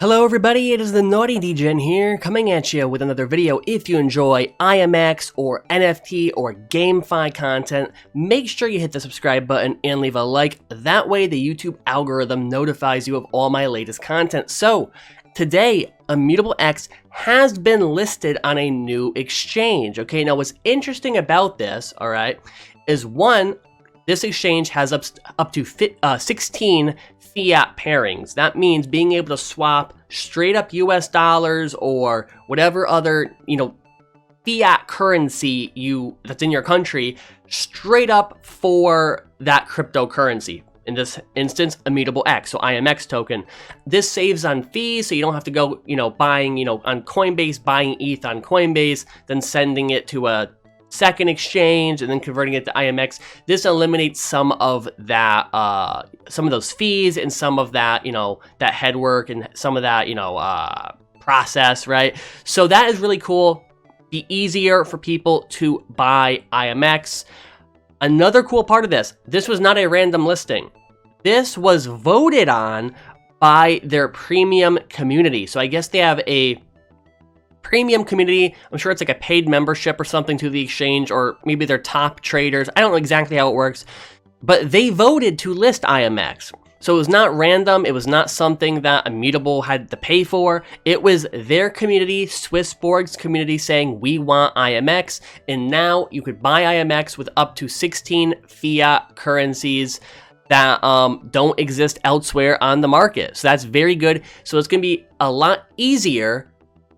Hello everybody, it is the Naughty Degen here, coming at you with another video. If you enjoy IMX or NFT or gamefi content, make sure you hit the subscribe button and leave a like. That way the YouTube algorithm notifies you of all my latest content. So, today, Immutable X has been listed on a new exchange. Okay, now what's interesting about this, alright, is one, this exchange has up to 16 Fiat Pairings. That means being able to swap straight up US dollars or whatever other, fiat currency that's in your country straight up for that cryptocurrency. In this instance, Immutable X, so IMX token. This saves on fees, so you don't have to go, buying, on Coinbase, buying ETH on Coinbase, then sending it to a second exchange and then converting it to IMX. This eliminates some of that, some of those fees and some of that, that head work and some of that, process, right? So that is really cool. Be easier for people to buy IMX. Another cool part of this was not a random listing. This was voted on by their premium community. So I guess they have a premium community. I'm sure it's like a paid membership or something to the exchange, or maybe they're top traders. I don't know exactly how it works, but they voted to list IMX. So it was not random. It was not something that Immutable had to pay for. It was their community, Swissborg's community, saying, we want IMX. And now you could buy IMX with up to 16 fiat currencies that don't exist elsewhere on the market. So that's very good. So it's going to be a lot easier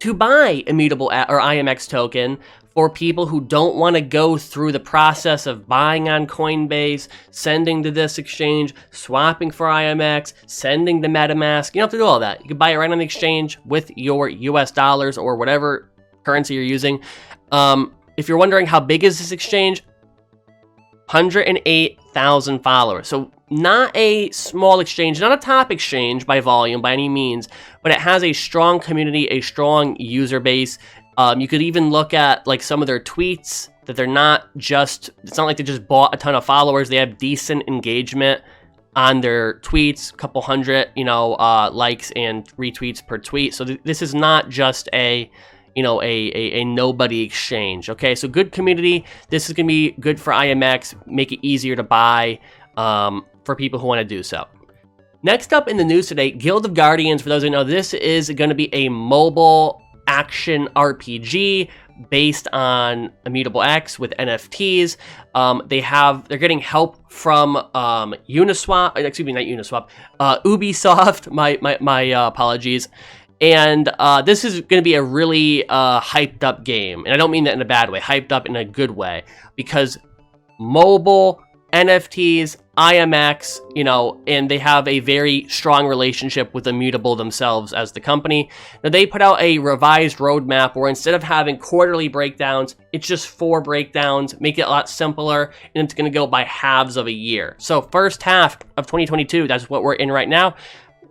to buy Immutable or IMX token for people who don't want to go through the process of buying on Coinbase, sending to this exchange, swapping for IMX, sending to MetaMask. You don't have to do all that. You can buy it right on the exchange with your US dollars or whatever currency you're using. If you're wondering how big is this exchange, 108,000 followers. So not a small exchange, not a top exchange by volume by any means, but it has a strong community, a strong user base. You could even look at like some of their tweets, that they're not just, it's not like they just bought a ton of followers. They have decent engagement on their tweets, a couple hundred, likes and retweets per tweet. So this is not just a nobody exchange. Okay, so good community. This is going to be good for IMX, make it easier to buy for people who want to do so. Next up in the news today, Guild of Guardians. For those who know, this is going to be a mobile action RPG based on Immutable X with NFTs. They're getting help from Ubisoft. My apologies. And this is going to be a really hyped up game. And I don't mean that in a bad way, hyped up in a good way, because mobile, NFTs, IMX, and they have a very strong relationship with Immutable themselves as the company. Now, they put out a revised roadmap where instead of having quarterly breakdowns, it's just 4 breakdowns, make it a lot simpler, and it's going to go by halves of a year. So first half of 2022, that's what we're in right now.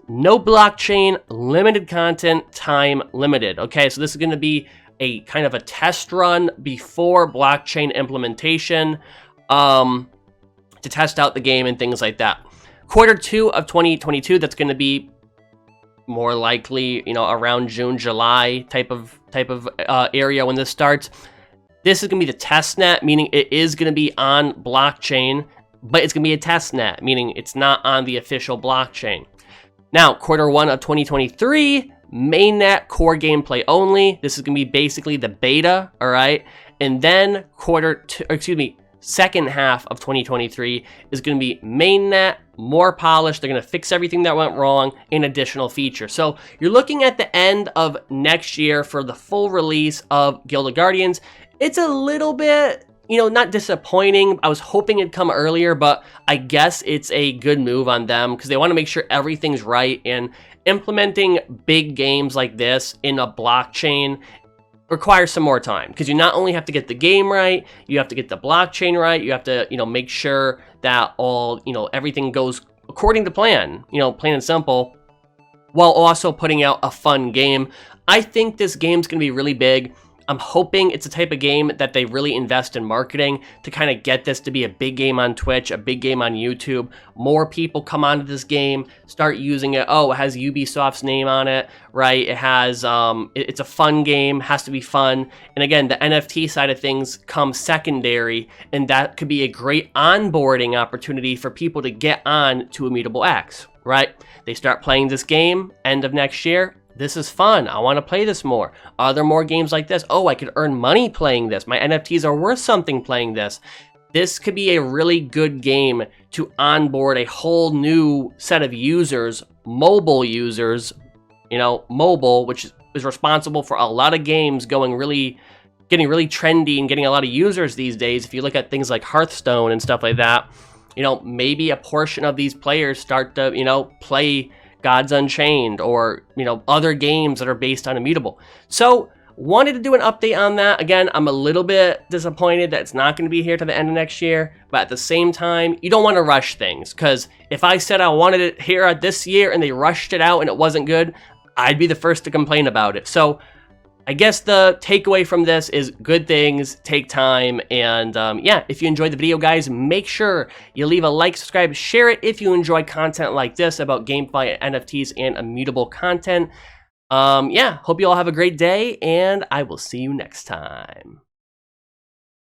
No blockchain, limited content, time limited. Okay, so this is going to be a kind of a test run before blockchain implementation to test out the game and things like that. Quarter 2 of 2022, that's going to be more likely, around June, July type of area when this starts. This is going to be the test net, meaning it is going to be on blockchain, but it's going to be a test net, meaning it's not on the official blockchain. Now, quarter 1 of 2023, mainnet core gameplay only. This is going to be basically the beta, all right? And then second half of 2023 is going to be mainnet, more polished. They're going to fix everything that went wrong in additional features. So you're looking at the end of next year for the full release of Guild of Guardians. It's a little bit, not disappointing. I was hoping it'd come earlier, but I guess it's a good move on them because they want to make sure everything's right, and implementing big games like this in a blockchain requires some more time, because you not only have to get the game right, you have to get the blockchain right, you have to, make sure that all, everything goes according to plan, plain and simple, while also putting out a fun game. I think this game's going to be really big. I'm hoping it's a type of game that they really invest in marketing to kind of get this to be a big game on Twitch, a big game on YouTube. More people come onto this game, start using it. Oh, it has Ubisoft's name on it, right? It has, it's a fun game, has to be fun. And again, the NFT side of things comes secondary, and that could be a great onboarding opportunity for people to get on to Immutable X, right? They start playing this game end of next year. This is fun. I want to play this more. Are there more games like this? Oh, I could earn money playing this. My NFTs are worth something playing this. This could be a really good game to onboard a whole new set of users, mobile users, mobile, which is responsible for a lot of games getting really trendy and getting a lot of users these days. If you look at things like Hearthstone and stuff like that, maybe a portion of these players start to, play Gods Unchained or, other games that are based on Immutable. So, wanted to do an update on that. Again, I'm a little bit disappointed that it's not going to be here to the end of next year, but at the same time, you don't want to rush things, because if I said I wanted it here this year and they rushed it out and it wasn't good, I'd be the first to complain about it. So, I guess the takeaway from this is good things take time, and yeah, if you enjoyed the video, guys, make sure you leave a like, subscribe, share it if you enjoy content like this about GameFi, NFTs, and Immutable content. Yeah, hope you all have a great day, and I will see you next time.